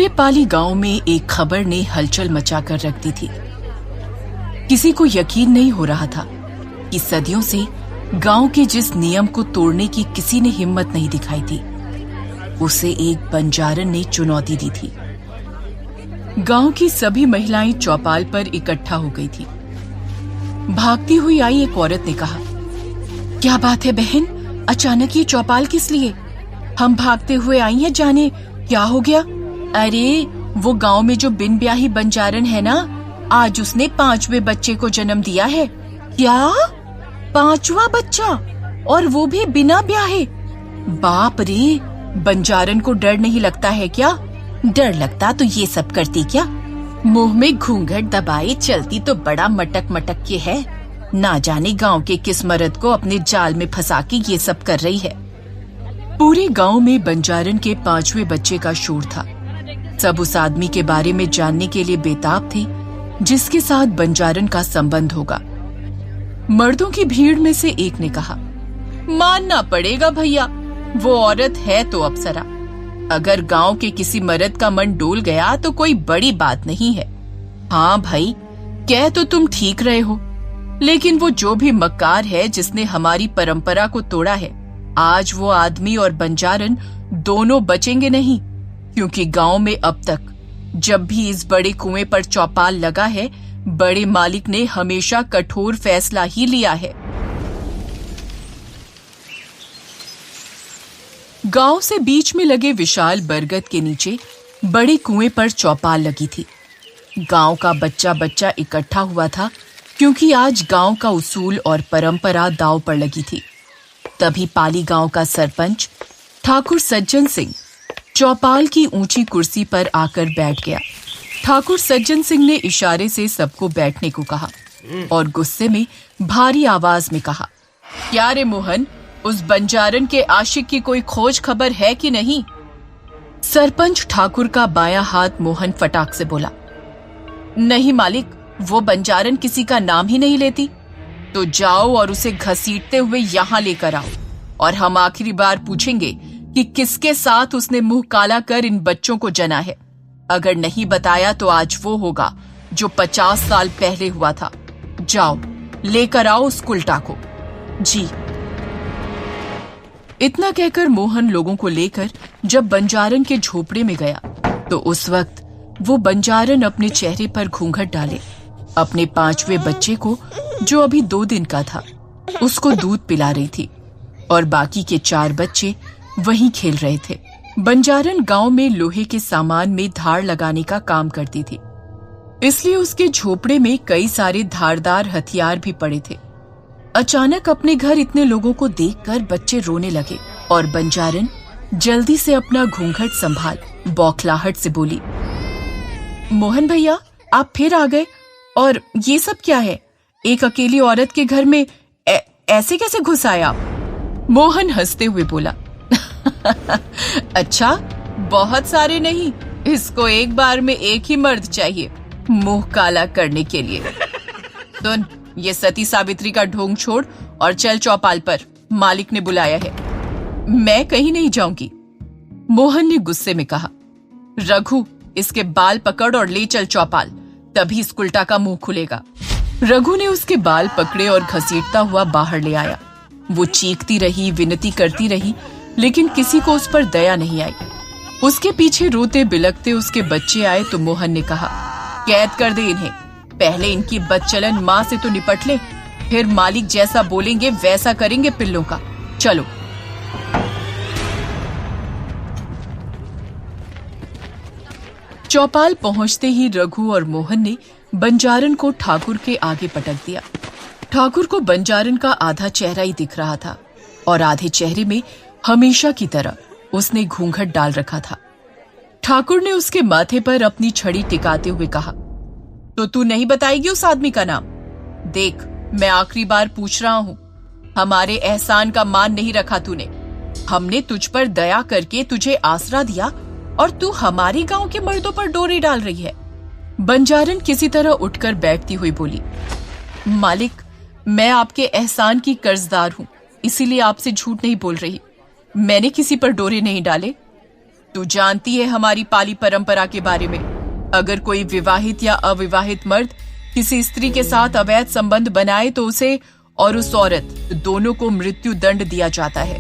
पूरे पाली गांव में एक खबर ने हलचल मचाकर रख दी थी। किसी को यकीन नहीं हो रहा था कि सदियों से गांव के जिस नियम को तोड़ने की किसी ने हिम्मत नहीं दिखाई थी, उसे एक बंजारन ने चुनौती दी थी। गांव की सभी महिलाएं चौपाल पर इकट्ठा हो गई थी। भागती हुई आई एक औरत ने कहा, क्या बात है बहन, अचानक ये चौपाल किस लिए? हम भागते हुए आई हैं, जाने क्या हो गया? अरे वो गांव में जो बिन ब्याही बंजारन है ना, आज उसने 5वें बच्चे को जन्म दिया है। क्या? 5वां बच्चा, और वो भी बिना ब्याहे? बाप रे, बंजारन को डर नहीं लगता है क्या? डर लगता तो ये सब करती क्या? मुंह में घूंघट दबाए चलती तो बड़ा मटक मटक के है। ना जाने गांव के किस मर्द को अपने जाल में फंसा के ये सब कर रही है। पूरे गांव में बंजारन के 5वें बच्चे का शोर था। सब उस आदमी के बारे में जानने के लिए बेताब थे जिसके साथ बंजारन का संबंध होगा। मर्दों की भीड़ में से एक ने कहा, मानना पड़ेगा भैया, वो औरत है तो अप्सरा। अगर गांव के किसी मर्द का मन डोल गया तो कोई बड़ी बात नहीं है। हाँ भाई, कह तो तुम ठीक रहे हो, लेकिन वो जो भी मक्कार है जिसने हमारी परंपरा को तोड़ा है, आज वो आदमी और बंजारन दोनों बचेंगे नहीं, क्योंकि गांव में अब तक जब भी इस बड़े कुएं पर चौपाल लगा है, बड़े मालिक ने हमेशा कठोर फैसला ही लिया है। गांव से बीच में लगे विशाल बरगद के नीचे बड़े कुएं पर चौपाल लगी थी। गांव का बच्चा बच्चा इकट्ठा हुआ था, क्योंकि आज गांव का उसूल और परंपरा दांव पर लगी थी। तभी पाली गांव का सरपंच ठाकुर सज्जन सिंह चौपाल की ऊंची कुर्सी पर आकर बैठ गया। ठाकुर सज्जन सिंह ने इशारे से सबको बैठने को कहा और गुस्से में भारी आवाज में कहा, क्या रे मोहन, उस बंजारन के आशिक की कोई खोज खबर है कि नहीं? सरपंच ठाकुर का बायां हाथ मोहन फटाक से बोला, नहीं मालिक, वो बंजारन किसी का नाम ही नहीं लेती। तो जाओ और उसे घसीटते हुए यहाँ लेकर आओ, और हम आखिरी बार पूछेंगे कि किसके साथ उसने मुंह काला कर इन बच्चों को जना है। अगर नहीं बताया तो आज वो होगा जो 50 साल पहले हुआ था। जाओ, लेकर आओ उस कुलटा को। जी। इतना कहकर मोहन लोगों को लेकर जब बंजारन के झोपड़े में गया, तो उस वक्त वो बंजारन अपने चेहरे पर घूंघट डाले अपने 5वें बच्चे को, जो अभी 2 दिन का था, उसको दूध पिला रही थी, और बाकी के 4 बच्चे वहीं खेल रहे थे। बंजारन गांव में लोहे के सामान में धार लगाने का काम करती थी, इसलिए उसके झोपड़े में कई सारे धारदार हथियार भी पड़े थे। अचानक अपने घर इतने लोगों को देखकर बच्चे रोने लगे, और बंजारन जल्दी से अपना घूंघट संभाल बौखलाहट से बोली, मोहन भैया, आप फिर आ गए, और ये सब क्या है? एक अकेली औरत के घर में ऐसे कैसे घुस आए आप? मोहन हंसते हुए बोला, अच्छा, बहुत सारे नहीं, इसको एक बार में एक ही मर्द चाहिए मुंह काला करने के लिए। सुन, ये सती सावित्री का ढोंग छोड़ और चल चौपाल पर, मालिक ने बुलाया है। मैं कहीं नहीं जाऊंगी, मोहन ने गुस्से में कहा। रघु, इसके बाल पकड़ और ले चल चौपाल, तभी इस कुलटा का मुंह खुलेगा। रघु ने उसके बाल पकड़े और घसीटता हुआ बाहर ले आया। वो चीखती रही, विनती करती रही, लेकिन किसी को उस पर दया नहीं आई। उसके पीछे रोते बिलखते उसके बच्चे आए तो मोहन ने कहा, कैद कर दे इन्हें, पहले इनकी बदचलन माँ से तो निपट ले, फिर मालिक जैसा बोलेंगे वैसा करेंगे पिल्लों का। चलो। चौपाल पहुंचते ही रघु और मोहन ने बंजारन को ठाकुर के आगे पटक दिया। ठाकुर को बंजारन का आधा चेहरा ही दिख रहा था, और आधे चेहरे में हमेशा की तरह उसने घूंघट डाल रखा था। ठाकुर ने उसके माथे पर अपनी छड़ी टिकाते हुए कहा, तो तू नहीं बताएगी उस आदमी का नाम? देख, मैं आखिरी बार पूछ रहा हूं, हमारे एहसान का मान नहीं रखा तूने। हमने तुझ पर दया करके तुझे आसरा दिया, और तू हमारे गांव के मर्दों पर डोरे डाल रही है। बंजारन किसी तरह उठकर बैठती हुई बोली, मालिक, मैं आपके एहसान की कर्जदार हूं, इसीलिए आपसे झूठ नहीं बोल रही। मैंने किसी पर डोरे नहीं डाले। तू जानती है हमारी पाली परंपरा के बारे में। अगर कोई विवाहित या अविवाहित मर्द किसी स्त्री के साथ अवैध संबंध बनाए तो उसे और उस औरत दोनों को मृत्यु दंड दिया जाता है।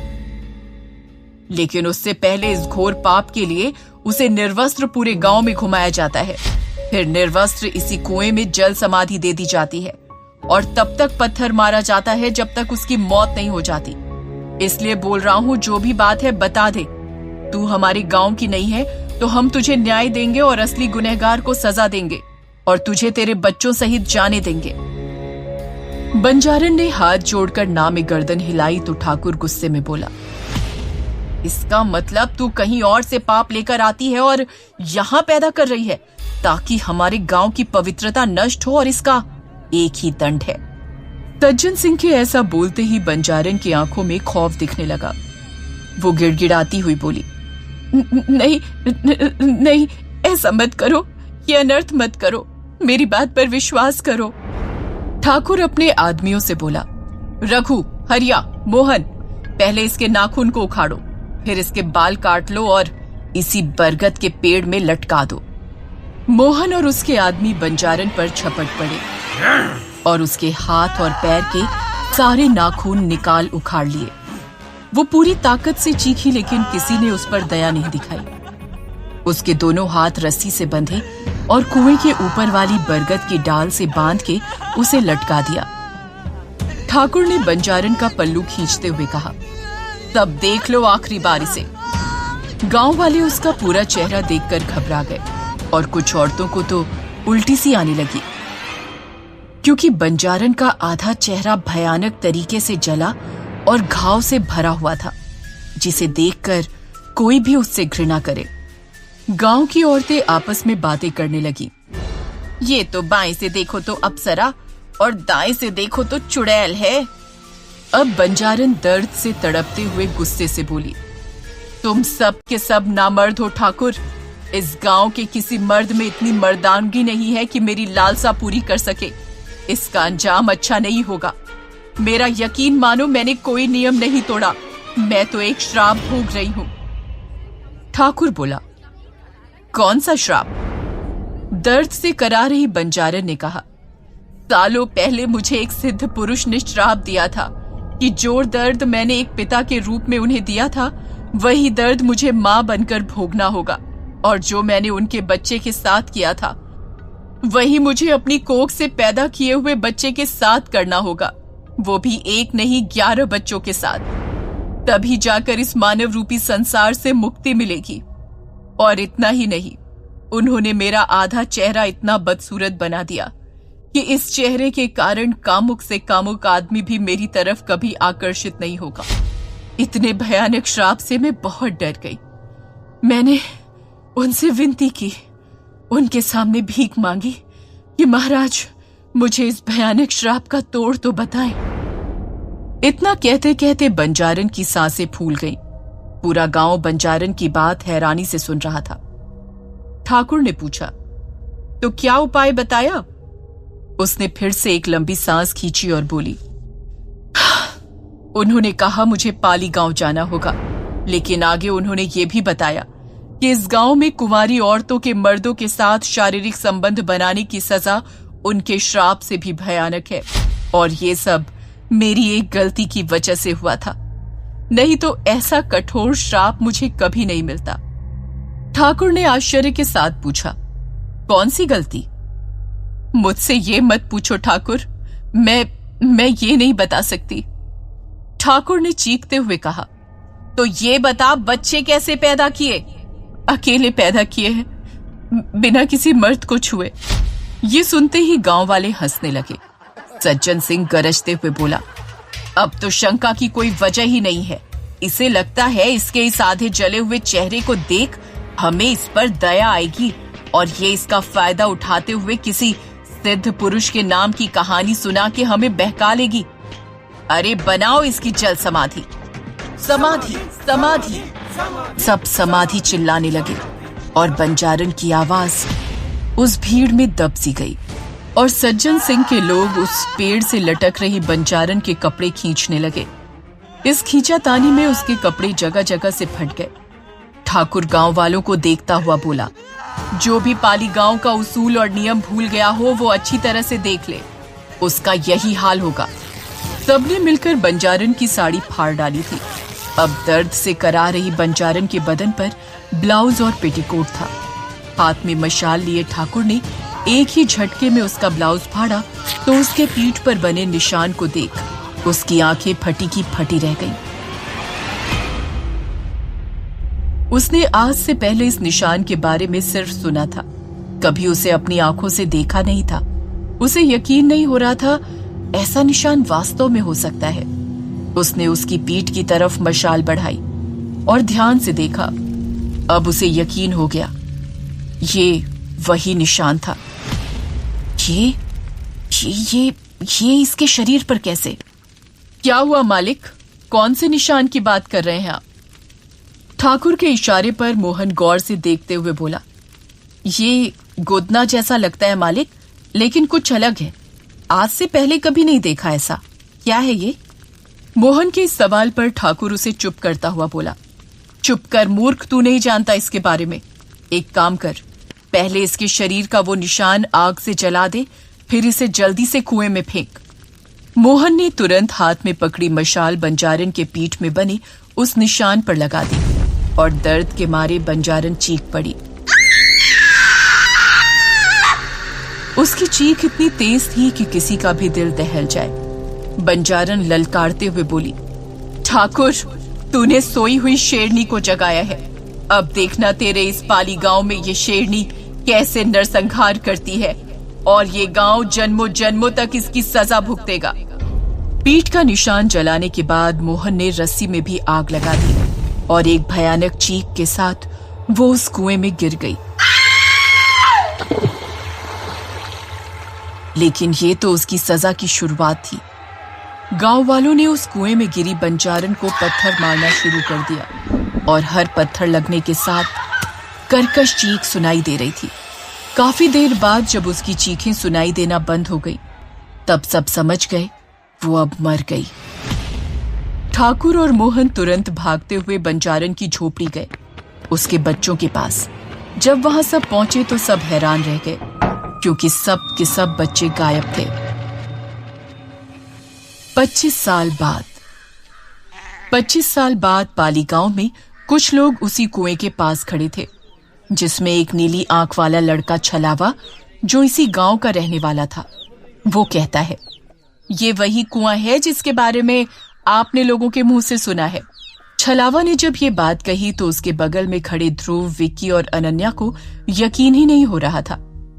लेकिन उससे पहले इस घोर पाप के लिए उसे निर्वस्त्र पूरे गांव में घुमाया जाता है। फिर निर्वस्त्र इसी कुएं में जल समाधि दे दी जाती है और तब तक पत्थर मारा जाता है जब तक उसकी मौत नहीं हो जाती। इसलिए बोल रहा हूं, जो भी बात है बता दे। तू हमारे गांव की नहीं है तो हम तुझे न्याय देंगे और असली गुनहगार को सजा देंगे और तुझे तेरे बच्चों सहित जाने देंगे। बंजारन ने हाथ जोड़कर ना में गर्दन हिलाई तो ठाकुर गुस्से में बोला, इसका मतलब तू कहीं और से पाप लेकर आती है और यहाँ पैदा कर रही है ताकि हमारे गांव की पवित्रता नष्ट हो, और इसका एक ही दंड है। सज्जन सिंह के ऐसा बोलते ही बंजारन की आंखों में खौफ दिखने लगा। वो गिड़गिड़ाती हुई बोली, नहीं नहीं, ऐसा मत करो, ये अनर्थ मत करो, मेरी बात पर विश्वास करो। ठाकुर अपने आदमियों से बोला, रघु, हरिया, मोहन, पहले इसके नाखून को उखाड़ो, फिर इसके बाल काट लो और इसी बरगद के पेड़ में लटका दो। मोहन और उसके आदमी बंजारन पर झपट पड़े और उसके हाथ और पैर के सारे नाखून निकाल उखाड़ लिए। वो पूरी ताकत से चीखी लेकिन किसी ने उस पर दया नहीं दिखाई। उसके दोनों हाथ रस्सी से बंधे और कुएं के ऊपर वाली बरगद की डाल से बांध के उसे लटका दिया। ठाकुर ने बंजारन का पल्लू खींचते हुए कहा, तब देख लो आखिरी बार इसे। गांव वाले उसका पूरा चेहरा देखकर घबरा गए और कुछ औरतों को तो उल्टी सी आने लगी, क्योंकि बंजारन का आधा चेहरा भयानक तरीके से जला और घाव से भरा हुआ था, जिसे देखकर कोई भी उससे घृणा करे। गांव की औरतें आपस में बातें करने लगी। ये तो बाएं से देखो तो अप्सरा और दाएं से देखो तो चुड़ैल है। अब बंजारन दर्द से तड़पते हुए गुस्से से बोली, तुम सब के सब नामर्द हो ठाकुर। इस गांव के किसी मर्द में इतनी मर्दानगी नहीं है कि मेरी लालसा पूरी कर सके। इसका अंजाम अच्छा नहीं होगा। मेरा यकीन मानो, मैंने कोई नियम नहीं तोड़ा, मैं तो एक श्राप भोग रही हूं। ठाकुर बोला, कौन सा श्राप? दर्द से करा रही बंजारन ने कहा, सालों पहले मुझे एक सिद्ध पुरुष ने श्राप दिया था कि जो दर्द मैंने एक पिता के रूप में उन्हें दिया था, वही दर्द मुझे मां बनकर भोगना होगा, और जो मैंने उनके बच्चे के साथ किया था वही मुझे अपनी कोख से पैदा किए हुए बच्चे के साथ करना होगा, वो भी एक नहीं 11 बच्चों के साथ। तभी जाकर इस मानव रूपी संसार से मुक्ति मिलेगी। और इतना ही नहीं, उन्होंने मेरा आधा चेहरा इतना बदसूरत बना दिया कि इस चेहरे के कारण कामुक से कामुक आदमी भी मेरी तरफ कभी आकर्षित नहीं होगा। इतने भयानक श्राप से मैं बहुत डर गई। मैंने उनसे विनती की, उनके सामने भीख मांगी कि महाराज मुझे इस भयानक श्राप का तोड़ तो बताएं। इतना कहते कहते बंजारन की सांसें फूल गईं। पूरा गांव बंजारन की बात हैरानी से सुन रहा था। ठाकुर ने पूछा, तो क्या उपाय बताया? उसने फिर से एक लंबी सांस खींची और बोली, उन्होंने कहा मुझे पाली गांव जाना होगा, लेकिन आगे उन्होंने ये भी बताया कि इस गांव में कुंवारी औरतों के मर्दों के साथ शारीरिक संबंध बनाने की सजा उनके श्राप से भी भयानक है, और ये सब मेरी एक गलती की वजह से हुआ था, नहीं तो ऐसा कठोर श्राप मुझे कभी नहीं मिलता। ठाकुर ने आश्चर्य के साथ पूछा, कौन सी गलती? मुझसे ये मत पूछो ठाकुर, मैं ये नहीं बता सकती। ठाकुर ने चीखते हुए कहा, तो ये बता बच्चे कैसे पैदा किए? अकेले पैदा किए हैं, बिना किसी मर्द को छुए। ये सुनते ही गांव वाले हंसने लगे। सज्जन सिंह गरजते हुए बोला, अब तो शंका की कोई वजह ही नहीं है। इसे लगता है इसके इस आधे जले हुए चेहरे को देख हमें इस पर दया आएगी और ये इसका फायदा उठाते हुए किसी सिद्ध पुरुष के नाम की कहानी सुना के हमें बहका लेगी। अरे बनाओ इसकी जल समाधि। समाधि समाधि। सब समाधि चिल्लाने लगे और बंजारन की आवाज उस भीड़ में दब सी गई और सज्जन सिंह के लोग उस पेड़ से लटक रही बंजारन के कपड़े खींचने लगे। इस खींचातानी में उसके कपड़े जगह जगह से फट गए। ठाकुर गांव वालों को देखता हुआ बोला, जो भी पाली गांव का उसूल और नियम भूल गया हो वो अच्छी तरह से देख ले, उसका यही हाल होगा। सबने मिलकर बंजारन की साड़ी फाड़ डाली थी। अब दर्द से करा रही बंजारन के बदन पर ब्लाउज और पेटीकोट था। हाथ में मशाल लिए ठाकुर ने एक ही झटके में उसका ब्लाउज फाड़ा तो उसके पीठ पर बने निशान को देख उसकी आंखें फटी की फटी रह गईं। उसने आज से पहले इस निशान के बारे में सिर्फ सुना था, कभी उसे अपनी आंखों से देखा नहीं था। उसे यकीन नहीं हो रहा था ऐसा निशान वास्तव में हो सकता है। उसने उसकी पीठ की तरफ मशाल बढ़ाई और ध्यान से देखा। अब उसे यकीन हो गया, ये वही निशान था। ये इसके शरीर पर कैसे? क्या हुआ मालिक, कौन से निशान की बात कर रहे हैं आप? ठाकुर के इशारे पर मोहन गौर से देखते हुए बोला, ये गोदना जैसा लगता है मालिक, लेकिन कुछ अलग है। आज से पहले कभी नहीं देखा ऐसा। क्या है ये? मोहन के इस सवाल पर ठाकुर उसे चुप करता हुआ बोला, चुप कर मूर्ख, तू नहीं जानता इसके बारे में। एक काम कर, पहले इसके शरीर का वो निशान आग से जला दे, फिर इसे जल्दी से कुएं में फेंक। मोहन ने तुरंत हाथ में पकड़ी मशाल बंजारन के पीठ में बने उस निशान पर लगा दी और दर्द के मारे बंजारन चीख पड़ी। उसकी चीख इतनी तेज थी कि किसी का भी दिल दहल जाए। बंजारन ललकारते हुए बोली, ठाकुर, तूने सोई हुई शेरनी को जगाया है। अब देखना तेरे इस पाली गांव में ये शेरनी कैसे नरसंहार करती है और ये गांव जन्मों जन्मों तक इसकी सजा भुगतेगा। पीठ का निशान जलाने के बाद मोहन ने रस्सी में भी आग लगा दी और एक भयानक चीख के साथ वो उस कुएं में गिर गई। लेकिन ये तो उसकी सजा की शुरुआत थी। गांव वालों ने उस कुएं में गिरी बंजारन को पत्थर मारना शुरू कर दिया और हर पत्थर लगने के साथ कर्कश चीख सुनाई दे रही थी। काफी देर बाद जब उसकी चीखें सुनाई देना बंद हो गई, तब सब समझ गए वो अब मर गई। ठाकुर और मोहन तुरंत भागते हुए बंजारन की झोपड़ी गए, उसके बच्चों के पास। जब वहां सब पहुंचे तो सब हैरान रह गए, क्योंकि सब के सब बच्चे गायब थे। 25 साल बाद पाली गांव में कुछ लोग उसी कुएं के पास खड़े थे, जिसमें एक नीली आंख वाला लड़का छलावा, जो इसी गांव का रहने वाला था। वो कहता है, ये वही कुआं है जिसके बारे में आपने लोगों के मुंह से सुना है। छलावा ने जब ये बात कही तो उसके बगल में खड़े ध्रुव, विक्की और अनन्या को यकीन ही नहीं हो रहा था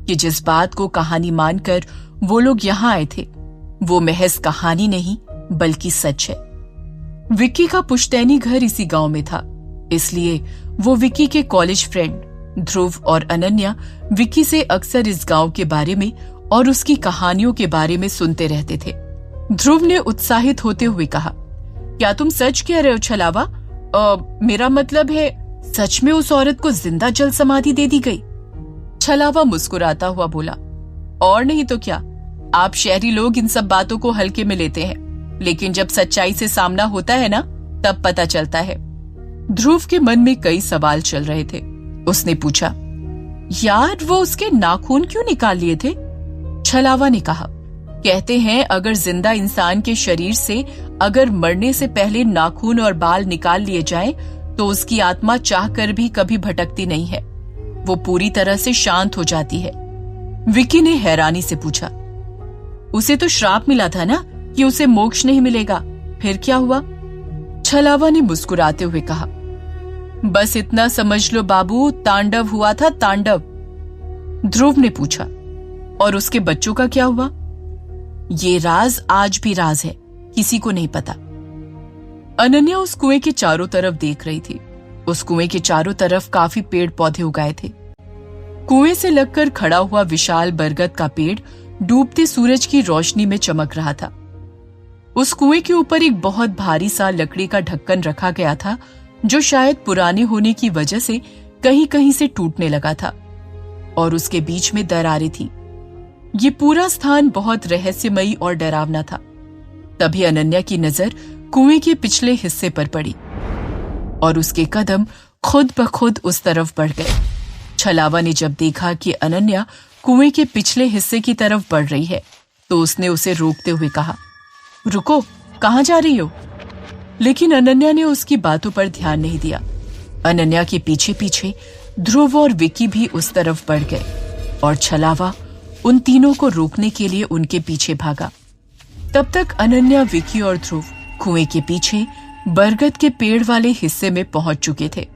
कि जिस बात को कहानी मानकर वो लोग यहाँ आए थे वो महज कहानी नहीं बल्कि सच है। विक्की का पुश्तैनी घर इसी गांव में था, इसलिए वो विक्की के कॉलेज फ्रेंड ध्रुव और अनन्या विक्की से अक्सर इस गांव के बारे में और उसकी कहानियों के बारे में सुनते रहते थे। ध्रुव ने उत्साहित होते हुए कहा, क्या तुम सच कह रहे हो छलावा? मेरा मतलब है सच में उस औरत को जिंदा जल समाधि दे दी गई? छलावा मुस्कुराता हुआ बोला, और नहीं तो क्या, आप शहरी लोग इन सब बातों को हल्के में लेते हैं, लेकिन जब सच्चाई से सामना होता है ना, तब पता चलता है। ध्रुव के मन में कई सवाल चल रहे थे। उसने पूछा, यार वो उसके नाखून क्यों निकाल लिए थे? छलावा ने कहा, कहते हैं अगर जिंदा इंसान के शरीर से अगर मरने से पहले नाखून और बाल निकाल लिए जाएं, तो उसकी आत्मा चाहकर भी कभी भटकती नहीं है, वो पूरी तरह से शांत हो जाती है। विक्की ने हैरानी से पूछा, उसे तो श्राप मिला था ना कि उसे मोक्ष नहीं मिलेगा, फिर क्या हुआ? छलावा ने मुस्कुराते हुए कहा, बस इतना समझ लो बाबू, तांडव हुआ था, तांडव। ध्रुव ने पूछा, और उसके बच्चों का क्या हुआ? ये राज आज भी राज है, किसी को नहीं पता। अनन्या उस कुएं के चारों तरफ देख रही थी। उस कुएं के चारों तरफ काफी पेड़ पौधे उगाए थे। कुएं से लगकर खड़ा हुआ विशाल बरगद का पेड़ डूबते सूरज की रोशनी में चमक रहा था। उस कुएं के ऊपर एक बहुत भारी सा लकड़ी का ढक्कन रखा गया था, जो शायद पुराने होने की वजह से कहीं कहीं से टूटने लगा था, और उसके बीच में दरारें थी। ये पूरा स्थान बहुत रहस्यमयी और डरावना था। तभी अनन्या की नजर कुएं के पिछले हिस्से पर पड़ी और उसके कदम खुद ब खुद उस तरफ बढ़ गए। छलावा ने जब देखा कि अनन्या कुएं के पिछले हिस्से की तरफ बढ़ रही है तो उसने उसे रोकते हुए कहा, रुको, कहाँ जा रही हो? लेकिन अनन्या ने उसकी बातों पर ध्यान नहीं दिया। अनन्या के पीछे पीछे ध्रुव और विकी भी उस तरफ बढ़ गए और छलावा उन तीनों को रोकने के लिए उनके पीछे भागा। तब तक अनन्या, विकी और ध्रुव कुएं के पीछे बरगद के पेड़ वाले हिस्से में पहुंच चुके थे,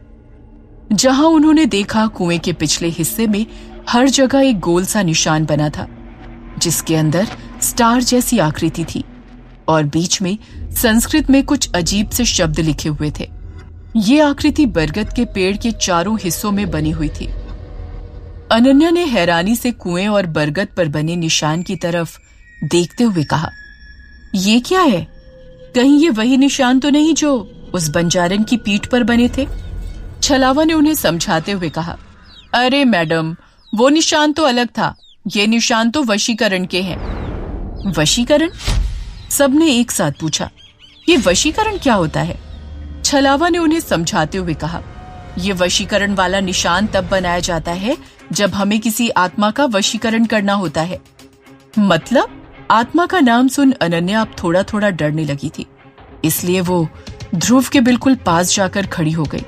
जहां उन्होंने देखा कुएं के पिछले हिस्से में हर जगह एक गोल सा निशान बना था, जिसके अंदर स्टार जैसी आकृति थी और बीच में संस्कृत में कुछ अजीब से शब्द लिखे हुए थे। ये आकृति बरगद के पेड़ के चारों हिस्सों में बनी हुई थी। अनन्या ने हैरानी से कुएं और बरगद पर बने निशान की तरफ देखते हुए कहा, ये क्या है? कहीं ये वही निशान तो नहीं जो उस बंजारन की पीठ पर बने थे? छलावा ने उन्हें समझाते हुए कहा, अरे मैडम, वो निशान तो अलग था, ये निशान तो वशीकरण के हैं। वशीकरण? सबने एक साथ पूछा, ये वशीकरण क्या होता है? छलावा ने उन्हें समझाते हुए कहा, ये वशीकरण वाला निशान तब बनाया जाता है जब हमें किसी आत्मा का वशीकरण करना होता है। मतलब? आत्मा का नाम सुन अनन्या अब थोड़ा थोड़ा डरने लगी थी, इसलिए वो ध्रुव के बिल्कुल पास जाकर खड़ी हो गई।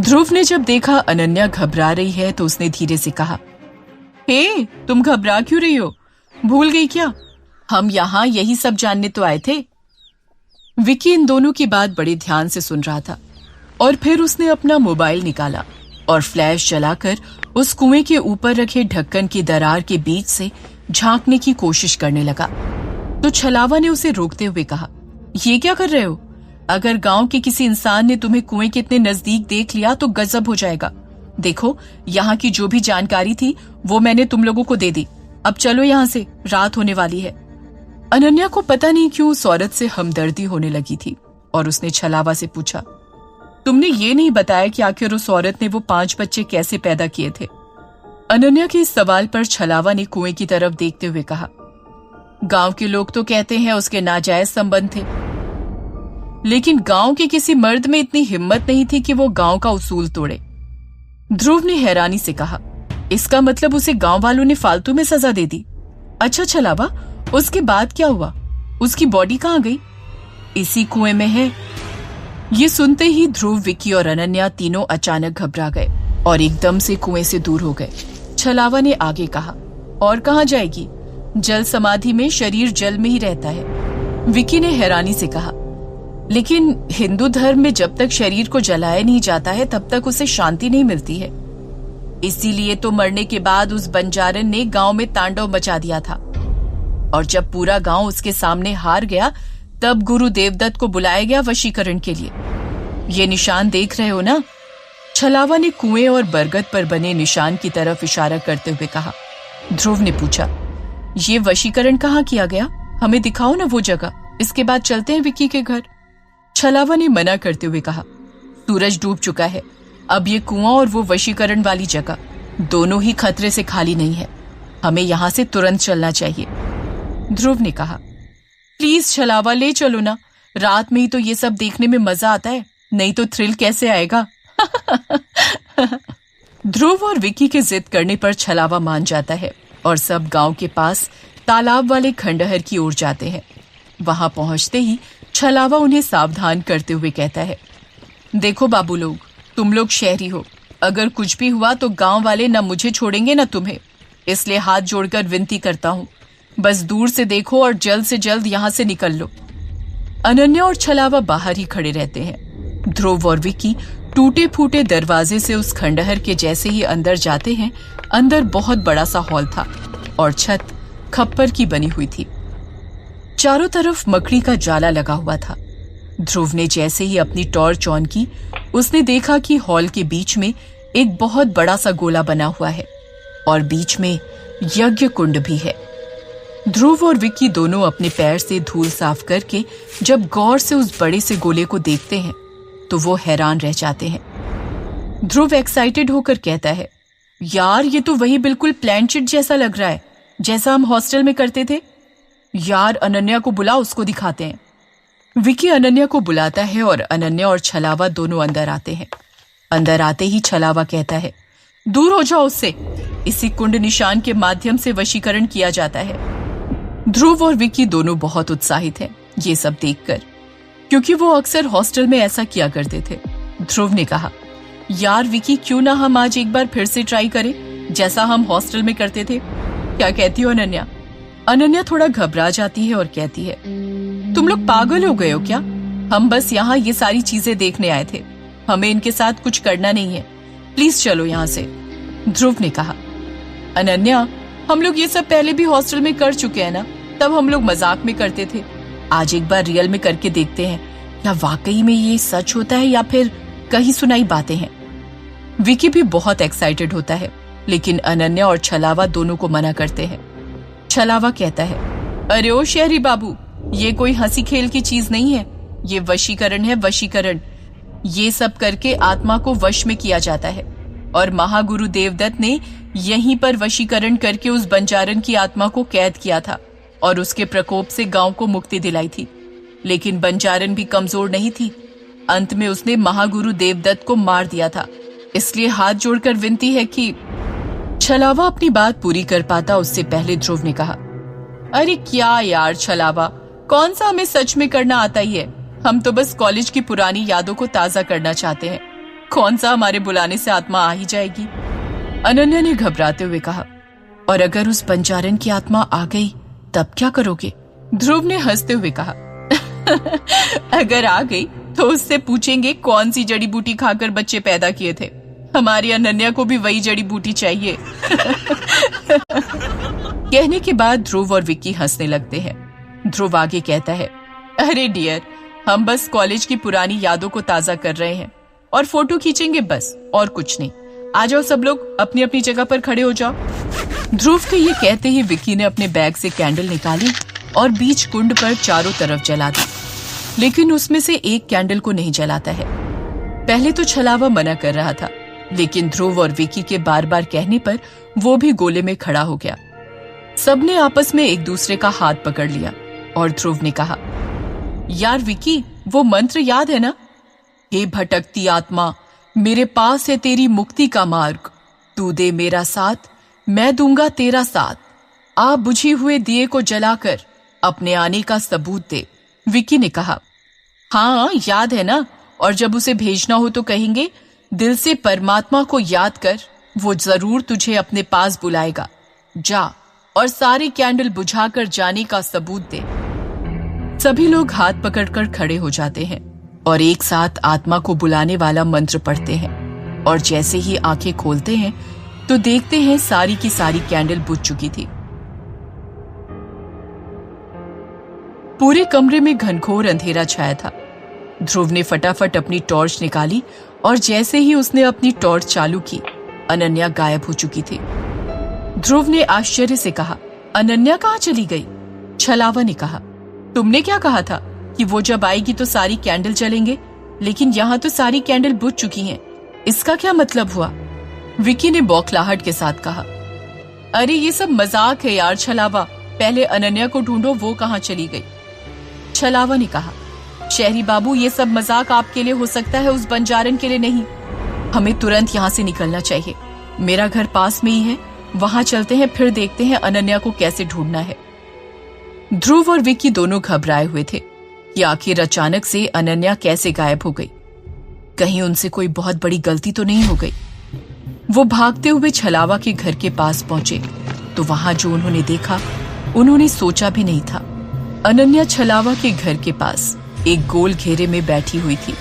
ध्रुव ने जब देखा अनन्या घबरा रही है तो उसने धीरे से कहा, हे, तुम घबरा क्यों रही हो? भूल गई क्या? हम यहाँ यही सब जानने तो आए थे। विकी इन दोनों की बात बड़े ध्यान से सुन रहा था और फिर उसने अपना मोबाइल निकाला और फ्लैश जलाकर उस कुएं के ऊपर रखे ढक्कन की दरार के बीच से झांकने की कोशिश करने लगा। तो छलावा ने उसे रोकते हुए कहा, ये क्या कर रहे हो? अगर गांव के किसी इंसान ने तुम्हें कुएं के इतने नजदीक देख लिया तो गजब हो जाएगा। देखो, यहाँ की जो भी जानकारी थी वो मैंने तुम लोगों को दे दी। अब चलो यहाँ से, रात होने वाली है। अनन्या को पता नहीं क्यों उस औरत से हमदर्दी होने लगी थी और उसने छलावा से पूछा, तुमने ये नहीं बताया कि आखिर उस औरत ने वो 5 बच्चे कैसे पैदा किए थे? अनन्या के इस सवाल पर छलावा ने कुएं की तरफ देखते हुए कहा, गांव के लोग तो कहते हैं उसके नाजायज संबंध थे, लेकिन गांव के किसी मर्द में इतनी हिम्मत नहीं थी कि वो गांव का उसूल तोड़े। ध्रुव ने हैरानी से कहा, इसका मतलब उसे गांव वालों ने फालतू में सजा दे दी? अच्छा छलावा, उसके बाद क्या हुआ? उसकी बॉडी कहाँ गई? इसी कुएं में है। ये सुनते ही ध्रुव, विकी और अनन्या तीनों अचानक घबरा गए और एकदम से कुएं से दूर हो गए। छलावा ने आगे कहा, और कहाँ जाएगी? जल समाधि में शरीर जल में ही रहता है। विकी ने हैरानी से कहा, लेकिन हिंदू धर्म में जब तक शरीर को जलाया नहीं जाता है तब तक उसे शांति नहीं मिलती है। इसीलिए तो मरने के बाद उस बंजारन ने गांव में तांडव मचा दिया था और जब पूरा गांव उसके सामने हार गया तब गुरु देवदत्त को बुलाया गया वशीकरण के लिए। ये निशान देख रहे हो ना? छलावा ने कुएं और बरगद पर बने निशान की तरफ इशारा करते हुए कहा। ध्रुव ने पूछा, ये वशीकरण कहाँ किया गया? हमें दिखाओ ना वो जगह, इसके बाद चलते हैं विकी के घर। छलावा ने मना करते हुए कहा, सूरज डूब चुका है, अब ये कुआं और वो वशीकरण वाली जगह दोनों ही खतरे से खाली नहीं है, हमें यहाँ से तुरंत चलना चाहिए। ध्रुव ने कहा, प्लीज छलावा, ले चलो ना, रात में ही तो ये सब देखने में मजा आता है, नहीं तो थ्रिल कैसे आएगा? ध्रुव और विकी के जिद करने पर छलावा मान जाता है और सब गांव के पास तालाब वाले खंडहर की ओर जाते हैं। वहां पहुंचते ही छलावा उन्हें सावधान करते हुए कहता है, देखो बाबू लोग, तुम लोग शहरी हो, अगर कुछ भी हुआ तो गांव वाले न मुझे छोड़ेंगे न तुम्हें, इसलिए हाथ जोड़कर विनती करता हूँ, बस दूर से देखो और जल्द से जल्द यहाँ से निकल लो। अनन्या और छलावा बाहर ही खड़े रहते हैं। ध्रुव और विकी टूटे फूटे दरवाजे से उस खंडहर के जैसे ही अंदर जाते हैं, अंदर बहुत बड़ा सा हॉल था और छत खप्पर की बनी हुई थी। चारों तरफ मकड़ी का जाला लगा हुआ था। ध्रुव ने जैसे ही अपनी टॉर्च ऑन की, उसने देखा कि हॉल के बीच में एक बहुत बड़ा सा गोला बना हुआ है और बीच में यज्ञ कुंड भी है। ध्रुव और विक्की दोनों अपने पैर से धूल साफ करके जब गौर से उस बड़े से गोले को देखते हैं तो वो हैरान रह जाते हैं। ध्रुव एक्साइटेड होकर कहता है, यार ये तो वही बिल्कुल प्लानचिट जैसा लग रहा है जैसा हम हॉस्टल में करते थे। यार अनन्या को बुला, उसको दिखाते हैं। विकी अनन्या को बुलाता है और अनन्या और छलावा दोनों अंदर आते हैं। अंदर आते ही छलावा कहता है, दूर हो जाओ उससे। इसी कुंड निशान के माध्यम से वशीकरण किया जाता है। ध्रुव और विकी दोनों बहुत उत्साहित हैं ये सब देखकर, क्योंकि वो अक्सर हॉस्टल में ऐसा किया करते थे। ध्रुव ने कहा, यार विकी, क्यों ना हम आज एक बार फिर से ट्राई करें जैसा हम हॉस्टल में करते थे। क्या कहती हो अनन्या? अनन्या थोड़ा घबरा जाती है और कहती है, तुम लोग पागल हो गए हो क्या? हम बस यहाँ ये सारी चीजें देखने आए थे, हमें इनके साथ कुछ करना नहीं है। प्लीज चलो यहाँ से। ध्रुव ने कहा, अनन्या, हम लोग ये सब पहले भी हॉस्टल में कर चुके हैं ना, तब हम लोग मजाक में करते थे। आज एक बार रियल में करके देखते हैं, क्या वाकई में ये सच होता है या फिर कहीं सुनाई बातें हैं। विकी भी बहुत एक्साइटेड होता है, लेकिन अनन्या और छलावा दोनों को मना करते हैं। छलावा कहता है, अरे ओ शहरी बाबू, ये कोई हंसी खेल की चीज नहीं है, ये वशीकरण है, वशीकरण। ये सब करके आत्मा को वश में किया जाता है, और महागुरु देवदत्त ने यहीं पर वशीकरण करके उस बंजारन की आत्मा को कैद किया था और उसके प्रकोप से गांव को मुक्ति दिलाई थी। लेकिन बंजारन भी कमजोर नहीं थी, अंत में उसने महागुरु देवदत्त को मार दिया था। इसलिए हाथ जोड़कर विनती है कि। छलावा अपनी बात पूरी कर पाता उससे पहले ध्रुव ने कहा, अरे क्या यार छलावा, कौन सा हमें सच में करना आता ही है। हम तो बस कॉलेज की पुरानी यादों को ताजा करना चाहते हैं, कौन सा हमारे बुलाने से आत्मा आ ही जाएगी। अनन्या ने घबराते हुए कहा, और अगर उस बंजारन की आत्मा आ गई तब क्या करोगे? ध्रुव ने हंसते हुए कहा, अगर आ गई तो उससे पूछेंगे कौन सी जड़ी बूटी खाकर बच्चे पैदा किए थे। हमारी अनन्या को भी वही जड़ी बूटी चाहिए। कहने के बाद ध्रुव और विक्की हंसने लगते हैं। ध्रुव आगे कहता है, अरे डियर, हम बस कॉलेज की पुरानी यादों को ताजा कर रहे हैं और फोटो खींचेंगे बस, और कुछ नहीं। आ जाओ सब लोग, अपनी अपनी जगह पर खड़े हो जाओ। ध्रुव के ये कहते ही विक्की ने अपने बैग से कैंडल निकाली और बीच कुंड पर चारों तरफ जला दी, लेकिन उसमें से एक कैंडल को नहीं जलाता है। पहले तो छलावा मना कर रहा था, लेकिन ध्रुव और विक्की के बार बार कहने पर वो भी गोले में खड़ा हो गया। सबने आपस में एक दूसरे का हाथ पकड़ लिया और ध्रुव ने कहा, यार विक्की, वो मंत्र याद है ना? हे भटकती आत्मा, मेरे पास है तेरी मुक्ति का मार्ग, तू दे मेरा साथ, मैं दूंगा तेरा साथ। आ बुझे हुए दिए को जलाकर अपने आने का सबूत दे। विक्की ने कहा, हाँ याद है ना, और जब उसे भेजना हो तो कहेंगे, दिल से परमात्मा को याद कर, वो जरूर तुझे अपने पास बुलाएगा। जा और सारे कैंडल बुझाकर जाने का सबूत दे। सभी लोग हाथ पकड़कर खड़े हो जाते हैं और एक साथ आत्मा को बुलाने वाला मंत्र पढ़ते हैं, और जैसे ही आंखें खोलते हैं तो देखते हैं सारी की सारी कैंडल बुझ चुकी थी। पूरे कमरे में घनघोर अंधेरा छाया था। ध्रुव ने फटाफट अपनी टॉर्च निकाली और जैसे ही उसने अपनी टॉर्च चालू की, अनन्या गायब हो चुकी थी। ध्रुव ने आश्चर्य से कहा, अनन्या कहाँ चली गई? छलावा ने कहा, तुमने क्या कहा था कि वो जब आएगी तो सारी कैंडल जलेंगे, लेकिन यहाँ तो सारी कैंडल बुझ चुकी हैं। इसका क्या मतलब हुआ? विकी ने बौखलाहट के साथ कहा, अरे ये सब मजाक है यार छलावा, पहले अनन्या को ढूंढो, वो कहाँ चली गई। छलावा ने कहा, शहरी बाबू, ये सब मजाक आपके लिए हो सकता है, उस बंजारन के लिए नहीं। हमें तुरंत यहाँ से निकलना चाहिए। मेरा घर पास में ही है, वहां चलते हैं, फिर देखते हैं अनन्या को कैसे ढूंढना है। ध्रुव और विक्की दोनों घबराए हुए थे कि आखिर अचानक से अनन्या कैसे गायब हो गई। कहीं उनसे कोई बहुत बड़ी गलती तो नहीं हो गई। वो भागते हुए छलावा के घर के पास पहुंचे तो वहां जो उन्होंने देखा, उन्होंने सोचा भी नहीं था। अनन्या छलावा के घर के पास एक गोल घेरे में बैठी हुई थी।